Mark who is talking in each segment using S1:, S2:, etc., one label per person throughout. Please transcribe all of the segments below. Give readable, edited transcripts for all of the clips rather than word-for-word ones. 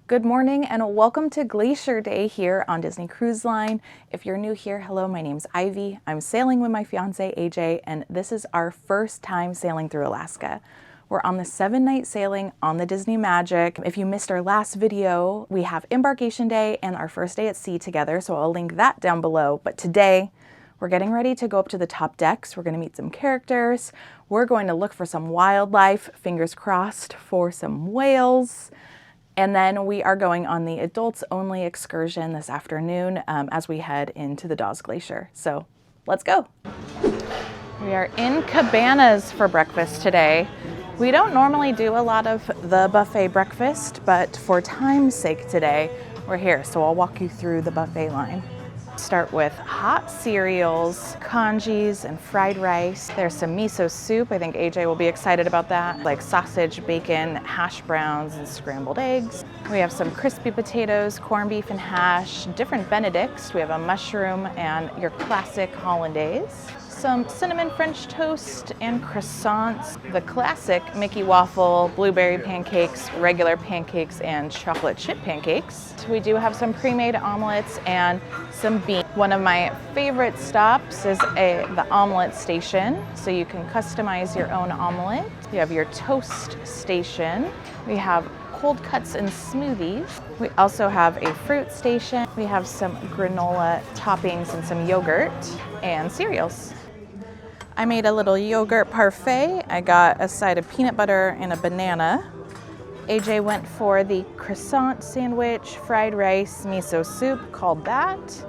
S1: Good morning and welcome to Glacier Day here on Disney Cruise Line. If you're new here, hello, my name's Ivy. I'm sailing with my fiance AJ, and this is our first time sailing through Alaska. We're on the 7-night sailing on the Disney Magic. If you missed our last video, we have embarkation day and our first day at sea together, so I'll link that down below. But today, we're getting ready to go up to the top decks. We're gonna meet some characters. We're going to look for some wildlife, fingers crossed for some whales. And then we are going on the adults only excursion this afternoon as we head into the Dawes Glacier. So let's go. We are in Cabanas for breakfast today. We don't normally do a lot of the buffet breakfast, but for time's sake today, we're here. So I'll walk you through the buffet line. Start with hot cereals, congis, and fried rice. There's some miso soup. I think AJ will be excited about that. Like sausage, bacon, hash browns, and scrambled eggs. We have some crispy potatoes, corned beef and hash, different Benedicts. We have a mushroom and your classic hollandaise. Some cinnamon French toast and croissants, the classic Mickey waffle, blueberry pancakes, regular pancakes, and chocolate chip pancakes. We do have some pre-made omelets and some beans. One of my favorite stops is the omelet station, so you can customize your own omelet. You have your toast station. We have cold cuts and smoothies. We also have a fruit station. We have some granola toppings and some yogurt and cereals. I made a little yogurt parfait. I got a side of peanut butter and a banana. AJ went for the croissant sandwich, fried rice, miso soup, called that.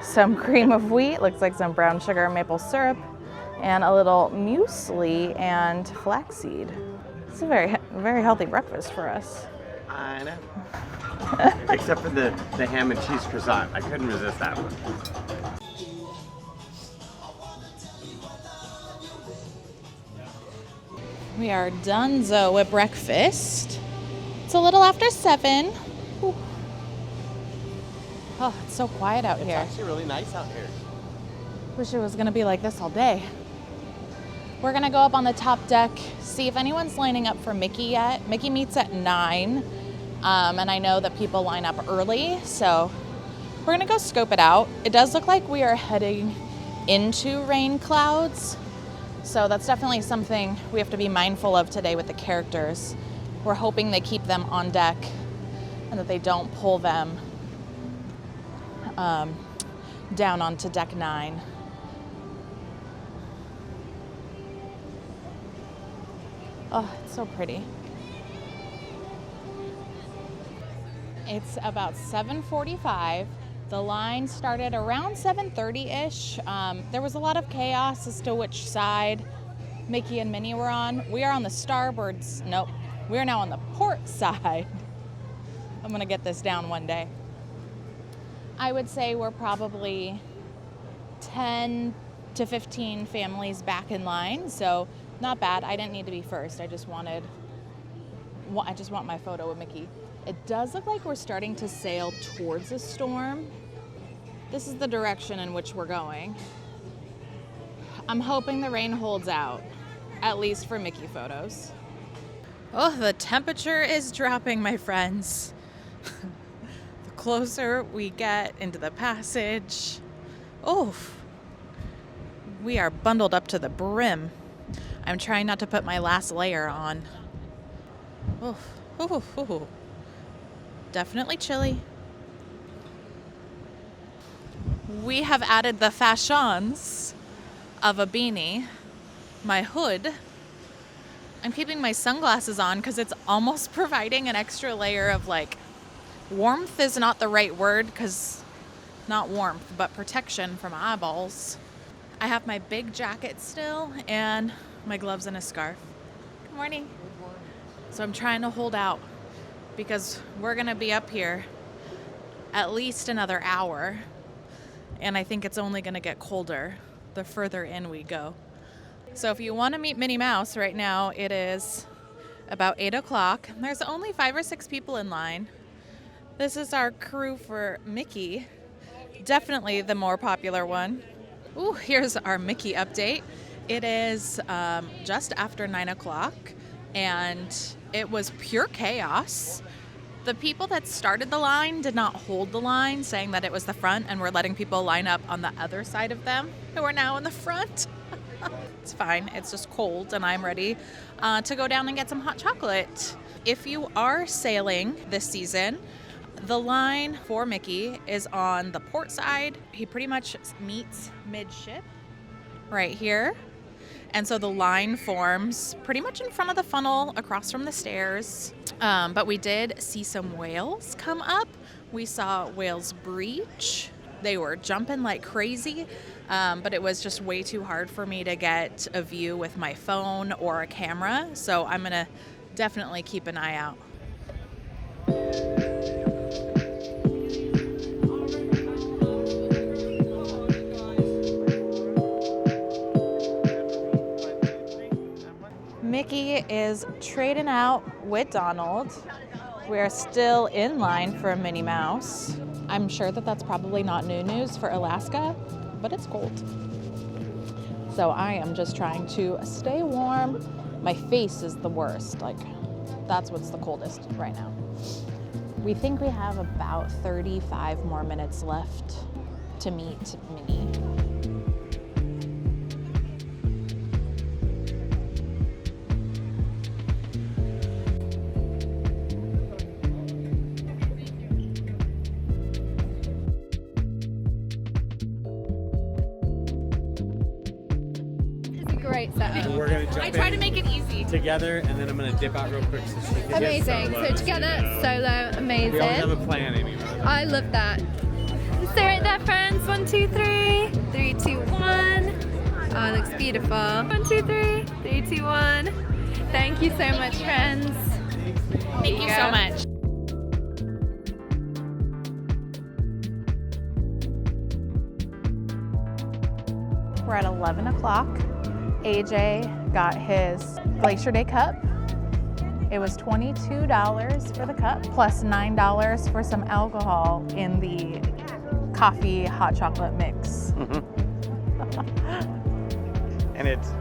S1: Some cream of wheat, looks like some brown sugar and maple syrup, and a little muesli and flaxseed. It's a very healthy breakfast for us.
S2: I know. Except for the ham and cheese croissant. I couldn't resist that one.
S1: We are donezo with breakfast. It's a little after 7. Ooh. Oh, it's so quiet out here.
S2: It's actually really nice out here.
S1: Wish it was gonna be like this all day. We're gonna go up on the top deck, see if anyone's lining up for Mickey yet. Mickey meets at 9, and I know that people line up early, so we're gonna go scope it out. It does look like we are heading into rain clouds, so that's definitely something we have to be mindful of today with the characters. We're hoping they keep them on deck and that they don't pull them down onto deck 9. Oh, it's so pretty. It's about 7:45. The line started around 7:30-ish. There was a lot of chaos as to which side Mickey and Minnie were on. We are on the starboard, nope, we are now on the port side. I'm gonna get this down one day. I would say we're probably 10 to 15 families back in line, so not bad. I didn't need to be first. I just want my photo with Mickey. It does look like we're starting to sail towards a storm. This is the direction in which we're going. I'm hoping the rain holds out, at least for Mickey photos. Oh, the temperature is dropping, my friends. The closer we get into the passage, oh, we are bundled up to the brim. I'm trying not to put my last layer on. Oh. Definitely chilly. We have added the fashions of a beanie, my hood. I'm keeping my sunglasses on because it's almost providing an extra layer of warmth is not the right word because not warmth, but protection from eyeballs. I have my big jacket still and my gloves and a scarf. Good morning. So I'm trying to hold out because we're gonna be up here at least another hour, and I think it's only gonna get colder the further in we go. So if you want to meet Minnie Mouse right now, it is about 8 o'clock. There's only 5 or 6 people in line. This is our crew for Mickey, definitely the more popular one. Ooh, here's our Mickey update. It is just after 9 o'clock, and it was pure chaos. The people that started the line did not hold the line, saying that it was the front, and we're letting people line up on the other side of them who are now in the front. It's fine. It's just cold, and I'm ready to go down and get some hot chocolate. If you are sailing this season, the line for Mickey is on the port side. He pretty much meets midship right here. And so the line forms pretty much in front of the funnel across from the stairs. But we did see some whales come up. We saw whales breach. They were jumping like crazy, but it was just way too hard for me to get a view with my phone or a camera. So I'm gonna definitely keep an eye out. Mickey is trading out with Donald. We're still in line for a Minnie Mouse. I'm sure that that's probably not new news for Alaska, but it's cold. So I am just trying to stay warm. My face is the worst. Like, that's what's the coldest right now. We think we have about 35 more minutes left to meet Minnie.
S3: Great setup.
S2: We're gonna jump
S3: I try to make it easy.
S2: together, and then I'm gonna dip out real quick. So she can
S3: Amazing.
S2: get
S3: So together, solo, amazing.
S2: We always have a plan, Amy.
S3: I love that. Stay right there, friends. 1, 2, 3. 3, 2, 1. Oh, it looks beautiful. 1, 2, 3. 3, 2, 1. Thank you so much, friends.
S1: Thank you so much. We're at 11 o'clock. AJ got his Glacier Day cup. It was $22 for the cup, plus $9 for some alcohol in the coffee hot chocolate mix.
S2: And it's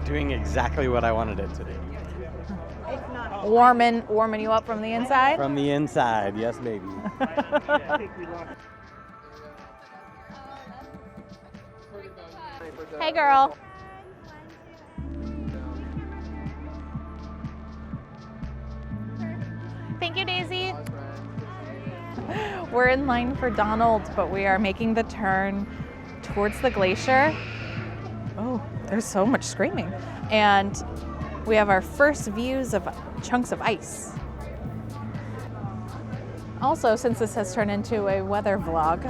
S2: doing exactly what I wanted it to do.
S1: Warming you up from the inside?
S2: From the inside, yes, baby.
S1: Hey, girl. Thank you, Daisy. We're in line for Donald, but we are making the turn towards the glacier. Oh, there's so much screaming. And we have our first views of chunks of ice. Also, since this has turned into a weather vlog,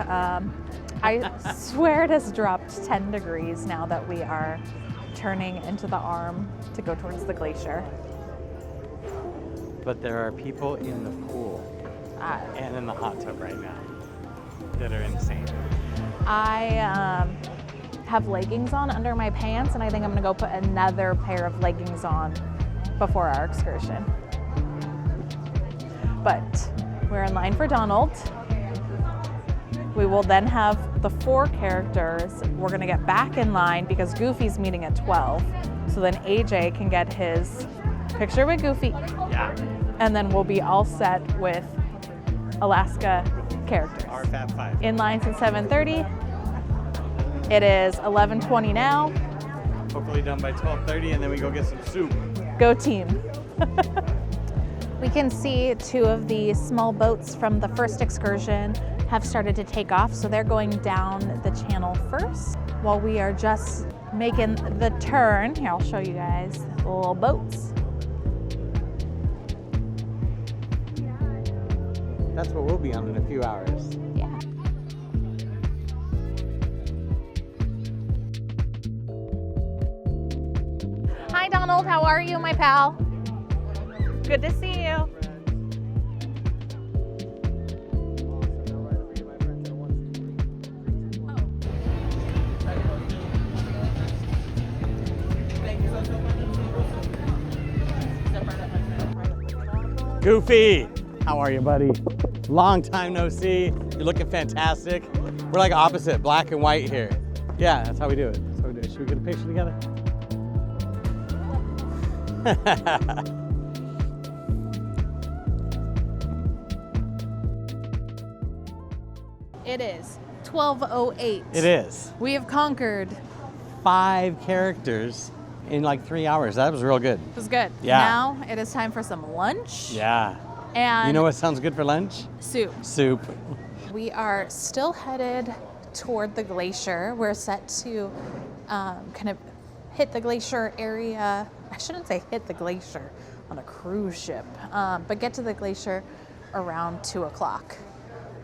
S1: I swear it has dropped 10 degrees now that we are turning into the arm to go towards the glacier.
S2: But there are people in the pool and in the hot tub right now that are insane.
S1: I have leggings on under my pants, and I think I'm gonna go put another pair of leggings on before our excursion. But we're in line for Donald. We will then have the 4 characters. We're gonna get back in line because Goofy's meeting at 12. So then AJ can get his picture with Goofy.
S2: Yeah.
S1: And then we'll be all set with Alaska characters.
S2: Our Fab 5.
S1: In line since 7:30. It is 11:20 now.
S2: Hopefully done by 12:30, and then we go get some soup.
S1: Go team. We can see 2 of the small boats from the first excursion have started to take off, so they're going down the channel first while we are just making the turn. Here, I'll show you guys the little boats.
S2: That's what we'll be on in a few hours.
S1: Yeah. Hi, Donald. How are you, my pal? Good to see you.
S2: Goofy, how are you, buddy? Long time no see. You're looking fantastic. We're like opposite, black and white here. Yeah, that's how we do it. That's how we do it. Should we get a picture together?
S1: It is 12:08.
S2: It is.
S1: We have conquered.
S2: 5 characters in like 3 hours. That was real good.
S1: It was good.
S2: Yeah.
S1: Now it is time for some lunch.
S2: Yeah.
S1: And
S2: You know what sounds good for lunch?
S1: soup.
S2: Soup.
S1: We are still headed toward the glacier. We're set to kind of hit the glacier area. I shouldn't say hit the glacier on a cruise ship, but get to the glacier around 2 o'clock.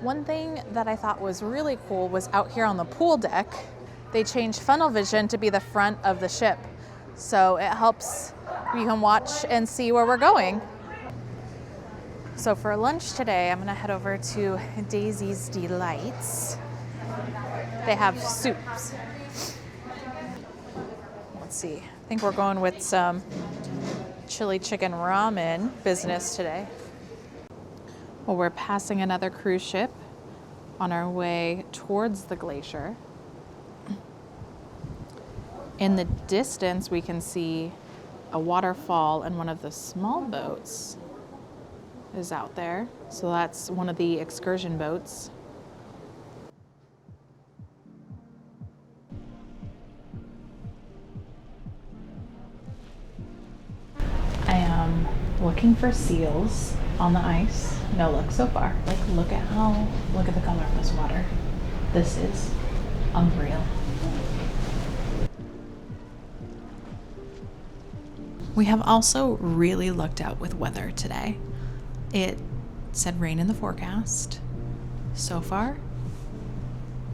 S1: One thing that I thought was really cool was out here on the pool deck, they changed funnel vision to be the front of the ship. So it helps, you can watch and see where we're going. So for lunch today, I'm gonna head over to Daisy's Delights. They have soups. Let's see, I think we're going with some chili chicken ramen business today. Well, we're passing another cruise ship on our way towards the glacier. In the distance, we can see a waterfall, and one of the small boats is out there. So that's one of the excursion boats. I am looking for seals on the ice. No luck so far. Like, look at the color of this water. This is unreal. We have also really lucked out with weather today. It said rain in the forecast. So far,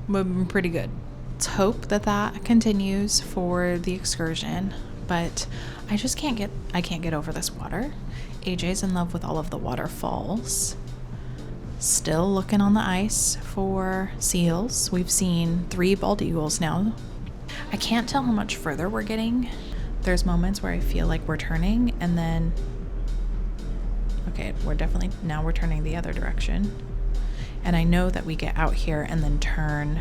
S1: we've been pretty good. Let's hope that that continues for the excursion, but I can't get over this water. AJ's in love with all of the waterfalls. Still looking on the ice for seals. We've seen 3 bald eagles now. I can't tell how much further we're getting. There's moments where I feel like we're turning, and then, okay, now we're turning the other direction. And I know that we get out here and then turn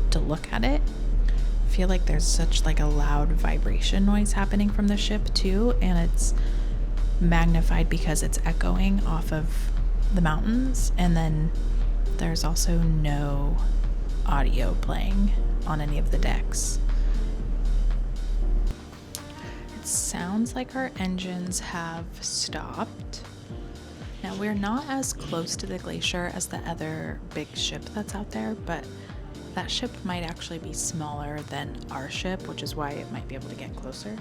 S1: to look at it. I feel like there's such like a loud vibration noise happening from the ship too, and it's magnified because it's echoing off of the mountains, and then there's also no audio playing on any of the decks. It sounds like our engines have stopped. Now, we're not as close to the glacier as the other big ship that's out there, but that ship might actually be smaller than our ship, which is why it might be able to get closer.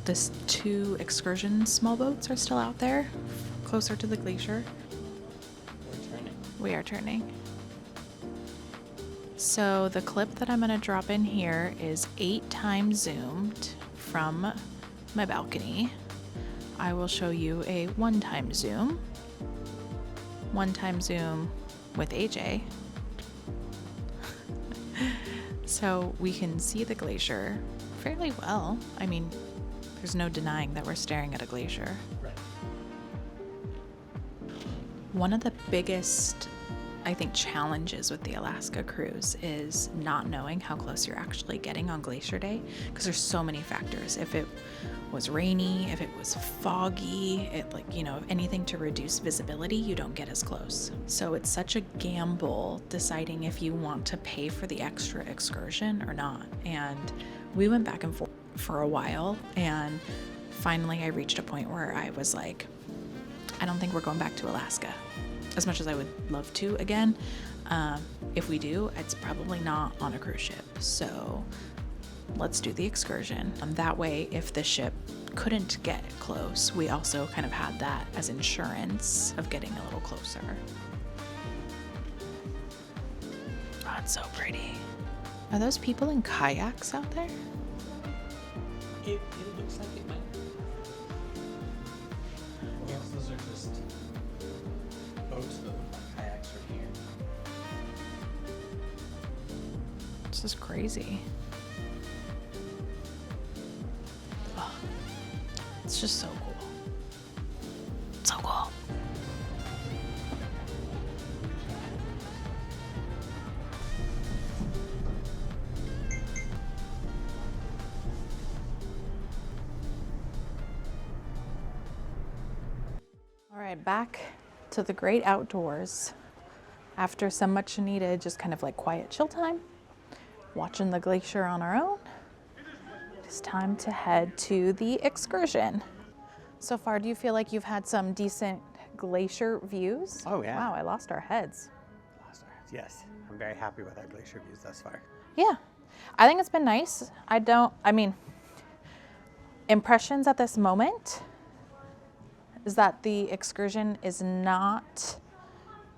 S1: This 2 excursion small boats are still out there, closer to the glacier. We are turning. So the clip that I'm going to drop in here is 8 times zoomed from my balcony. I will show you a 1-time zoom. 1-time zoom with AJ. So we can see the glacier fairly well. I mean, there's no denying that we're staring at a glacier.
S2: Right.
S1: One of the biggest, I think, challenges with the Alaska cruise is not knowing how close you're actually getting on Glacier Day, because there's so many factors. If it was rainy, if it was foggy, anything to reduce visibility, you don't get as close. So it's such a gamble deciding if you want to pay for the extra excursion or not. And we went back and forth for a while, and finally I reached a point where I was like, I don't think we're going back to Alaska. As much as I would love to again, if we do, it's probably not on a cruise ship. So let's do the excursion. That way, if the ship couldn't get close, we also kind of had that as insurance of getting a little closer. Oh, it's so pretty. Are those people in kayaks out there?
S2: It looks like it might. Yes, those are just boats that look like kayaks are here.
S1: This is crazy. Oh, it's just so cool. So cool. All right, back to the great outdoors. After some much needed, just kind of like quiet chill time, watching the glacier on our own, it's time to head to the excursion. So far, do you feel like you've had some decent glacier views?
S2: Oh, yeah.
S1: Wow, I lost our heads.
S2: Yes, I'm very happy with our glacier views thus far.
S1: Yeah, I think it's been nice. Impressions at this moment is that the excursion is not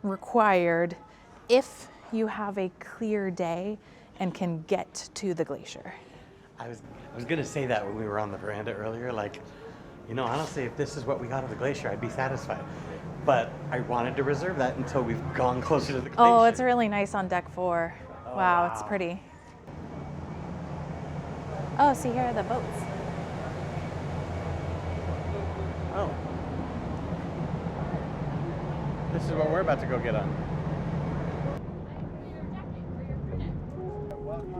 S1: required if you have a clear day and can get to the glacier.
S2: I was gonna say that when we were on the veranda earlier, like, honestly, if this is what we got at the glacier, I'd be satisfied. But I wanted to reserve that until we've gone closer to the glacier.
S1: Oh, it's really nice on deck 4.
S2: Oh,
S1: wow, it's pretty. Oh, see, here are the boats.
S2: Oh. This is what we're about to go get on.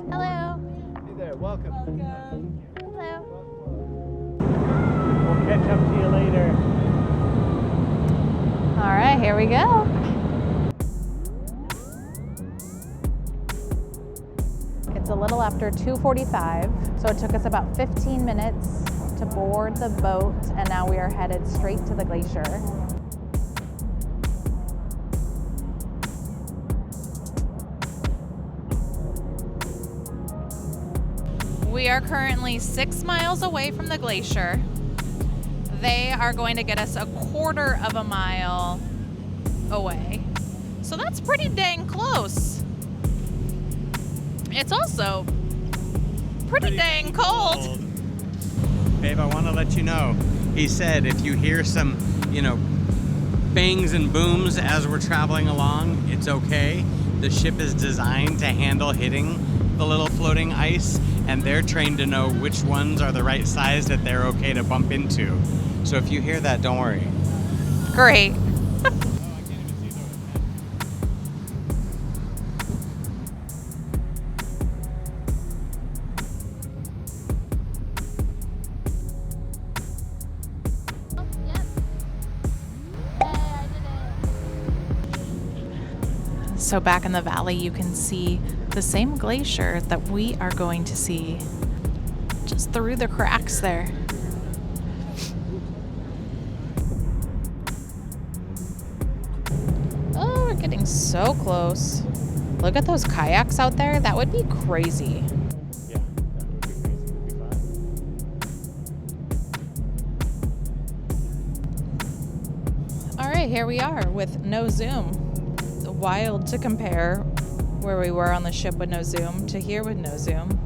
S1: Hello.
S2: Hey there, welcome.
S1: Hello.
S2: We'll catch up to you later.
S1: All right, here we go. It's a little after 2:45, so it took us about 15 minutes to board the boat, and now we are headed straight to the glacier. We are currently 6 miles away from the glacier. They are going to get us a quarter of a mile away. So that's pretty dang close. It's also pretty dang cold.
S2: Babe, I want to let you know, he said if you hear some, bangs and booms as we're traveling along, it's okay. The ship is designed to handle hitting the little floating ice, and they're trained to know which ones are the right size that they're okay to bump into. So if you hear that, don't worry.
S1: Great. So back in the valley, you can see the same glacier that we are going to see just through the cracks there. Oh, we're getting so close. Look at those kayaks out there. That would be crazy.
S2: Yeah, that would be crazy. It would be fun.
S1: All right, here we are with no zoom. Wild to compare where we were on the ship with no zoom to here with no zoom.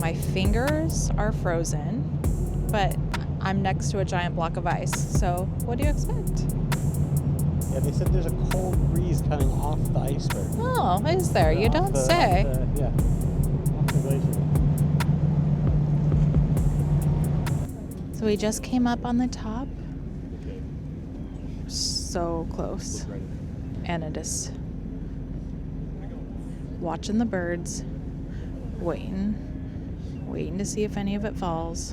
S1: My fingers are frozen, but I'm next to a giant block of ice. So what do you expect?
S2: Yeah, they said there's a cold breeze coming off the iceberg.
S1: Oh, is there? You don't say.
S2: Off the glacier.
S1: So we just came up on the top. So close. Anna just watching the birds, waiting to see if any of it falls.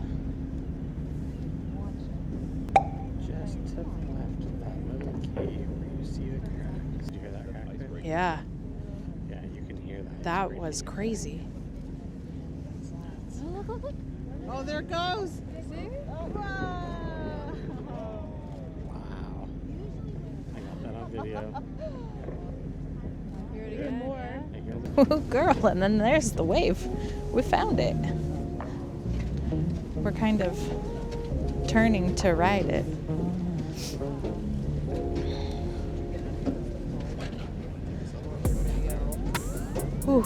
S2: Just to the left of that little cave where you see the cracks. Did you hear that crack there?
S1: Yeah,
S2: Yeah, you can hear that.
S1: that was crazy.
S2: Oh, there it goes!
S3: Wow.
S2: Wow. I got that on video.
S3: Hear it again.
S1: Ooh, girl, and then there's the wave. We found it. We're kind of turning to ride it. Ooh.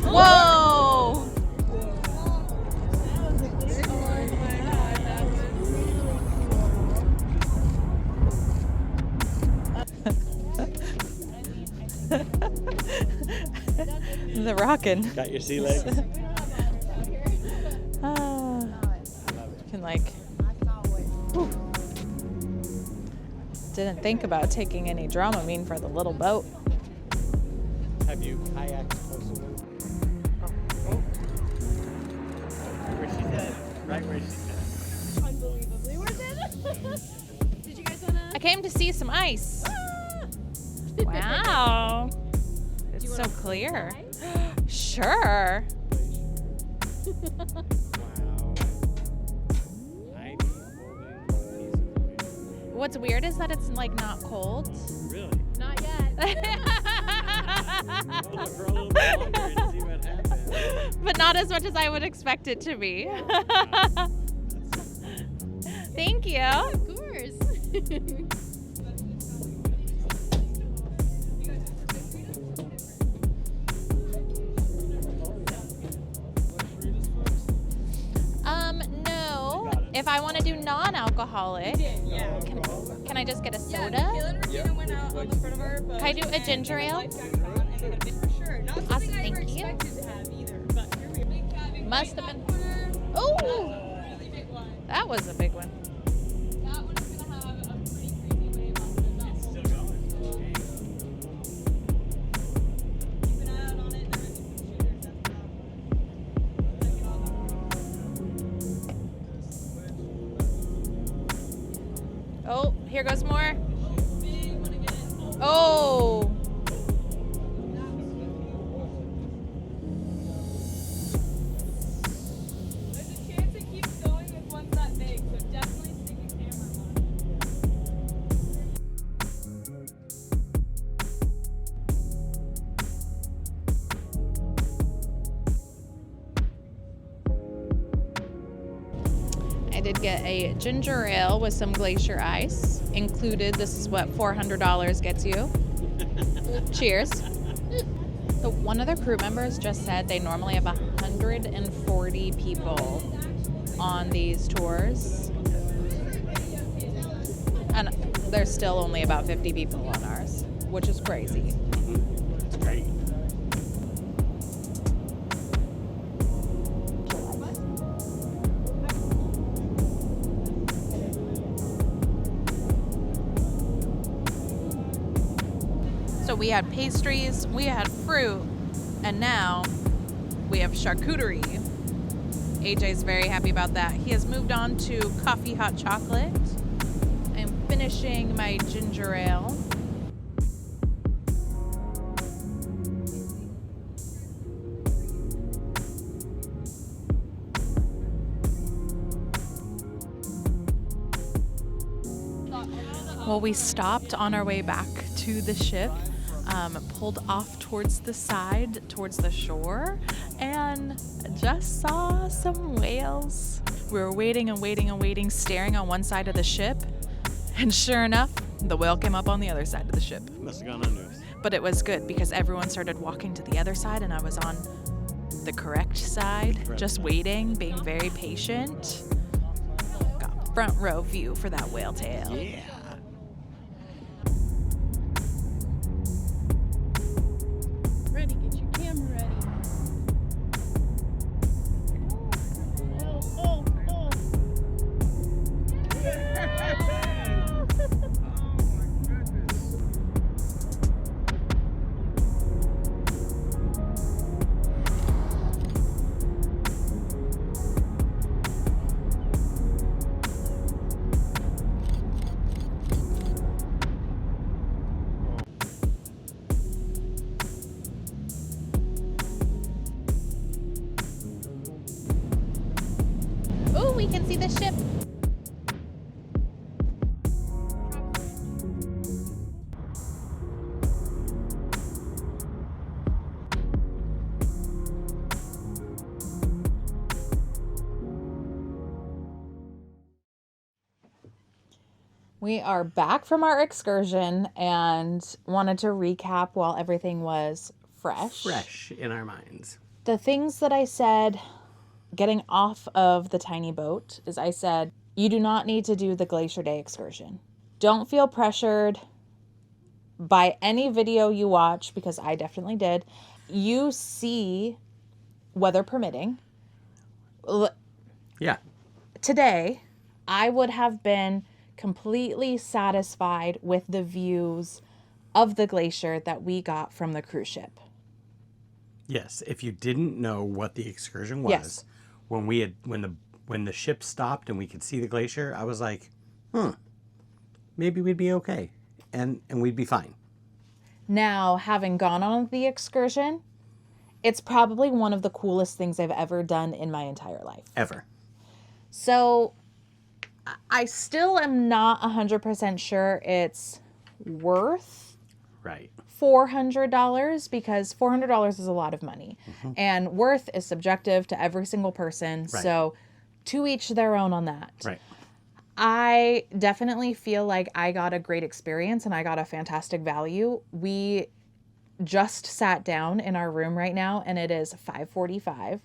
S1: Whoa! The rockin'.
S2: Got your sea legs?
S1: Ah. Can like Didn't think about taking any Dramamine for the little boat.
S2: Have you kayaked closer? Oh. Where she said. Right where she said.
S3: Unbelievably worth it. Did you guys wanna?
S1: I came to see some ice. Wow. It's so clear. Sure.
S2: Wow. Ivy holding a piece of glacier.
S1: What's weird is that it's like not cold.
S2: Really?
S3: Not yet.
S2: Hold it for a little bit longer and see what happens.
S1: But not as much as I would expect it to be. Thank you.
S3: Of course.
S1: No. If I want to do non-alcoholic, can I just get a soda? Can I do a ginger ale? Awesome, thank you. Must have been. Oh, that was a big one. Oh, here goes more. Oh.
S4: There's a chance it keeps going if one's that big, so definitely stick a camera on.
S1: I did get a ginger ale with some glacier ice included. This is what $400 gets you. Cheers. So one of the crew members just said they normally have 140 people on these tours. And there's still only about 50 people on ours, which is crazy.
S2: It's great.
S1: So we had pastries, we had fruit, and now we have charcuterie. AJ's very happy about that. He has moved on to coffee hot chocolate. I'm finishing my ginger ale. Well, we stopped on our way back to the ship, pulled off towards the side, towards the shore, and just saw some whales. We were waiting and waiting and waiting, staring on one side of the ship, and sure enough, the whale came up on the other side of the ship.
S2: Must have gone under us.
S1: But it was good because everyone started walking to the other side, and I was on the correct side, just waiting, being very patient. Got front row view for that whale tail.
S2: Yeah.
S3: Ready, get your camera ready. Oh.
S1: Oh, we can see the ship. We are back from our excursion and wanted to recap while everything was fresh.
S2: Fresh in our minds.
S1: The things that I said getting off of the tiny boat is I said, you do not need to do the Glacier Day excursion. Don't feel pressured by any video you watch, because I definitely did. You see, weather permitting.
S2: Yeah.
S1: Today, I would have been completely satisfied with the views of the glacier that we got from the cruise ship.
S2: Yes, if you didn't know what the excursion was,
S1: Yes.
S2: when the ship stopped and we could see the glacier, I was like, maybe we'd be okay, and we'd be fine.
S1: Now, having gone on the excursion, it's probably one of the coolest things I've ever done in my entire life.
S2: Ever.
S1: So I still am not 100% sure it's worth
S2: Right.
S1: $400 because $400 is a lot of money. And worth is subjective to every single person.
S2: Right.
S1: So to each their own on that.
S2: Right.
S1: I definitely feel like I got a great experience and I got a fantastic value. We just sat down in our room right now and it is 5:45.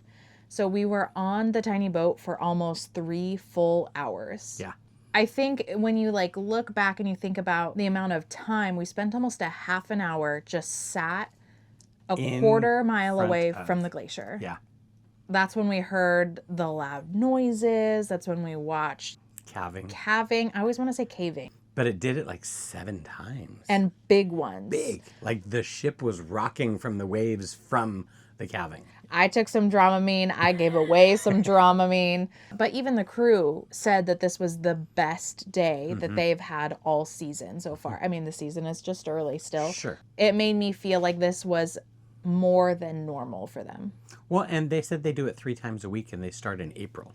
S1: So we were on the tiny boat for almost 3 full hours.
S2: Yeah.
S1: I think when you like look back and you think about the amount of time we spent, almost a half an hour just sat
S2: In
S1: quarter mile
S2: front
S1: away
S2: of-
S1: from the glacier.
S2: Yeah.
S1: That's when we heard the loud noises. That's when we watched
S2: Calving.
S1: calving. I always want to say caving.
S2: But it did it like 7 times.
S1: And big ones.
S2: Big. Like the ship was rocking from the waves from the calving.
S1: I took some Dramamine. I gave away some Dramamine. But even the crew said that this was the best day that they've had all season so far. I mean, the season is just early still.
S2: Sure.
S1: It made me feel like this was more than normal for them.
S2: Well, and they said they do it 3 times a week and they start in April.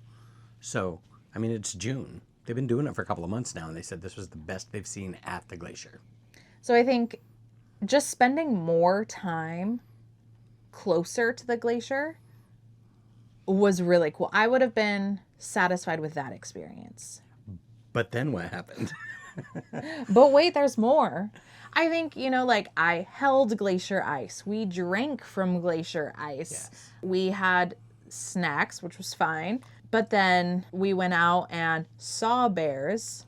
S2: So, I mean, it's June. They've been doing it for a couple of months now and they said this was the best they've seen at the glacier.
S1: So I think just spending more time closer to the glacier was really cool. I would have been satisfied with that experience.
S2: But then what happened?
S1: But wait, there's more. I think, like I held glacier ice. We drank from glacier ice.
S2: Yes.
S1: We had snacks, which was fine. But then we went out and saw bears.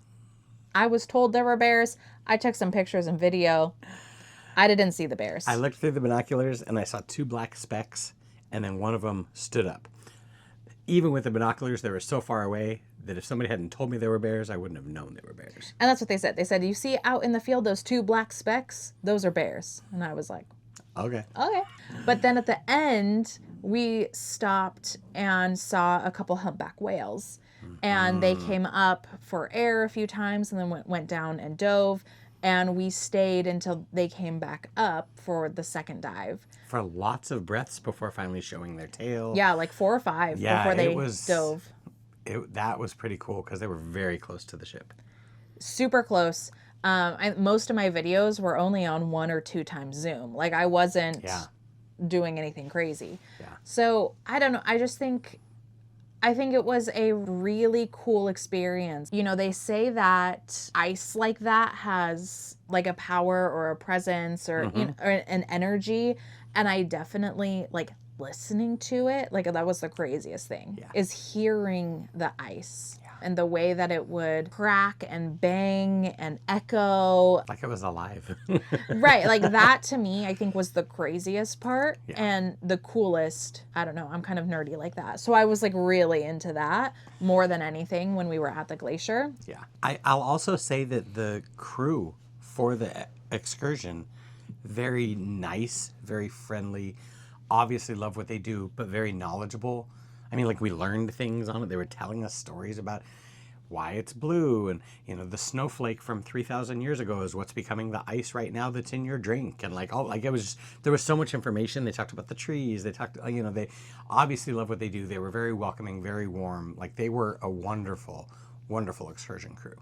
S1: I was told there were bears. I took some pictures and video. I didn't see the bears.
S2: I looked through the binoculars and I saw 2 black specks and then one of them stood up. Even with the binoculars, they were so far away that if somebody hadn't told me there were bears, I wouldn't have known they were bears.
S1: And that's what they said. They said, you see out in the field those 2 black specks? Those are bears. And I was like,
S2: Okay.
S1: okay. But then at the end, we stopped and saw a couple humpback whales. And they came up for air a few times and then went down and dove. And we stayed until they came back up for the second dive.
S2: For lots of breaths before finally showing their tail.
S1: Yeah, like 4 or 5 before they dove.
S2: That was pretty cool because they were very close to the ship.
S1: Super close. Most of my videos were only on 1 or 2 times Zoom. Like I wasn't doing anything crazy.
S2: Yeah.
S1: So I don't know. I think it was a really cool experience. They say that ice like that has like a power or a presence or, or an energy. And I definitely like listening to it. Like that was the craziest thing is hearing the ice and the way that it would crack and bang and echo.
S2: Like it was alive.
S1: Right. Like that to me, I think was the craziest part and the coolest. I don't know. I'm kind of nerdy like that. So I was like really into that more than anything when we were at the glacier.
S2: Yeah. I'll also say that the crew for the excursion, very nice, very friendly, obviously love what they do, but very knowledgeable. I mean, like we learned things on it. They were telling us stories about why it's blue and, the snowflake from 3,000 years ago is what's becoming the ice right now that's in your drink. And it was just, there was so much information. They talked about the trees. They talked, they obviously love what they do. They were very welcoming, very warm. Like they were a wonderful, wonderful excursion crew.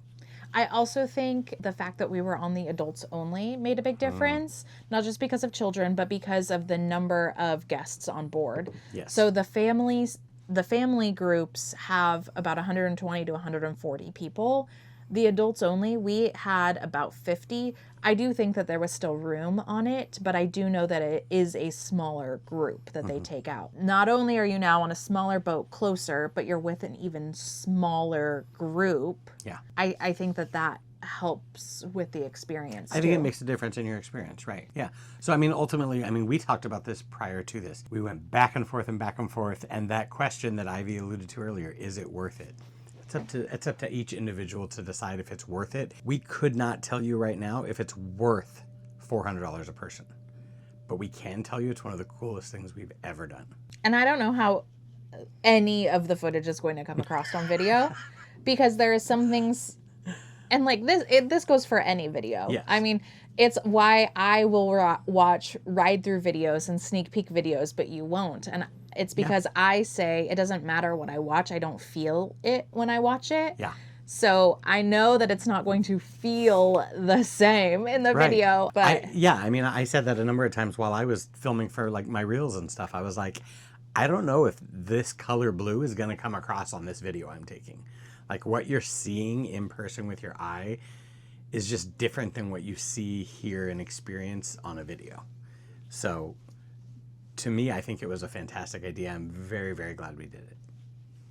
S1: I also think the fact that we were on the adults only made a big difference, not just because of children, but because of the number of guests on board.
S2: Yes.
S1: So the family groups have about 120 to 140 people. The adults only, we had about 50. I do think that there was still room on it, but I do know that it is a smaller group that they take out. Not only are you now on a smaller boat closer, but you're with an even smaller group.
S2: Yeah.
S1: I think that helps with the experience.
S2: I think it makes a difference in your experience, right? Yeah. So, ultimately, we talked about this prior to this. We went back and forth, and that question that Ivy alluded to earlier, is it worth it? It's up to each individual to decide if it's worth it. We could not tell you right now if it's worth $400 a person, but we can tell you it's one of the coolest things we've ever done.
S1: And I don't know how any of the footage is going to come across on video because there is some things, and like this goes for any video.
S2: Yes.
S1: I mean, it's why I will watch ride through videos and sneak peek videos, but you won't. And it's because I say it doesn't matter what I watch. I don't feel it when I watch it.
S2: Yeah.
S1: So I know that it's not going to feel the same in the video. But
S2: I mean, I said that a number of times while I was filming for like my reels and stuff. I was like, I don't know if this color blue is going to come across on this video I'm taking. Like what you're seeing in person with your eye is just different than what you see, hear, and experience on a video. So to me, I think it was a fantastic idea. I'm very, very glad we did it.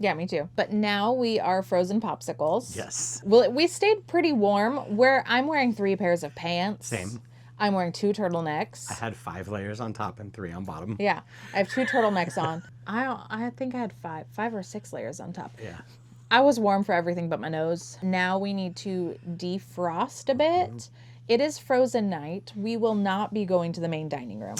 S1: yeah, me too. But now we are frozen popsicles.
S2: Yes.
S1: Well, we stayed pretty warm. Where I'm wearing 3 pairs of pants.
S2: Same.
S1: I'm wearing 2 turtlenecks.
S2: I had 5 layers on top and 3 on bottom.
S1: Yeah, I have 2 turtlenecks on. I think I had 5 or 6 layers on top.
S2: Yeah.
S1: I was warm for everything but my nose. Now we need to defrost a bit. It is frozen night. We will not be going to the main dining room.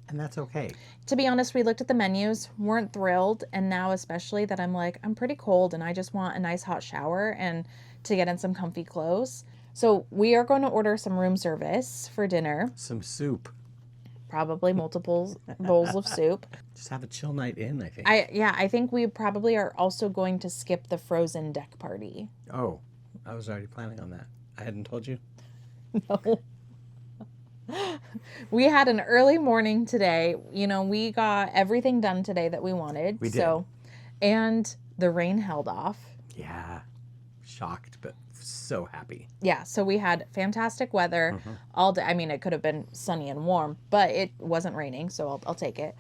S2: And that's okay.
S1: To be honest, we looked at the menus, weren't thrilled, and now especially that I'm like, I'm pretty cold and I just want a nice hot shower and to get in some comfy clothes. So we are going to order some room service for dinner.
S2: Some soup.
S1: Probably multiple bowls of soup.
S2: Just have a chill night in, I think.
S1: I think we probably are also going to skip the frozen deck party.
S2: Oh, I was already planning on that. I hadn't told you.
S1: No. We had an early morning today. You know, we got everything done today that we wanted.
S2: We did.
S1: And the rain held off.
S2: Yeah. Shocked, but so happy.
S1: Yeah, so we had fantastic weather all day. I mean, it could have been sunny and warm, but it wasn't raining, so I'll take it.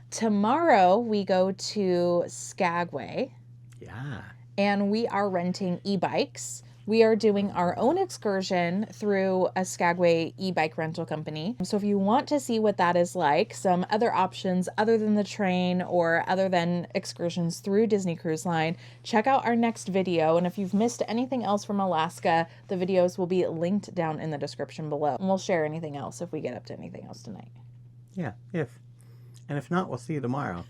S1: Tomorrow we go to Skagway.
S2: Yeah.
S1: And we are renting e-bikes. We are doing our own excursion through a Skagway e-bike rental company. So if you want to see what that is like, some other options other than the train or other than excursions through Disney Cruise Line, check out our next video. And if you've missed anything else from Alaska, the videos will be linked down in the description below. And we'll share anything else if we get up to anything else tonight.
S2: Yeah, if. And if not, we'll see you tomorrow.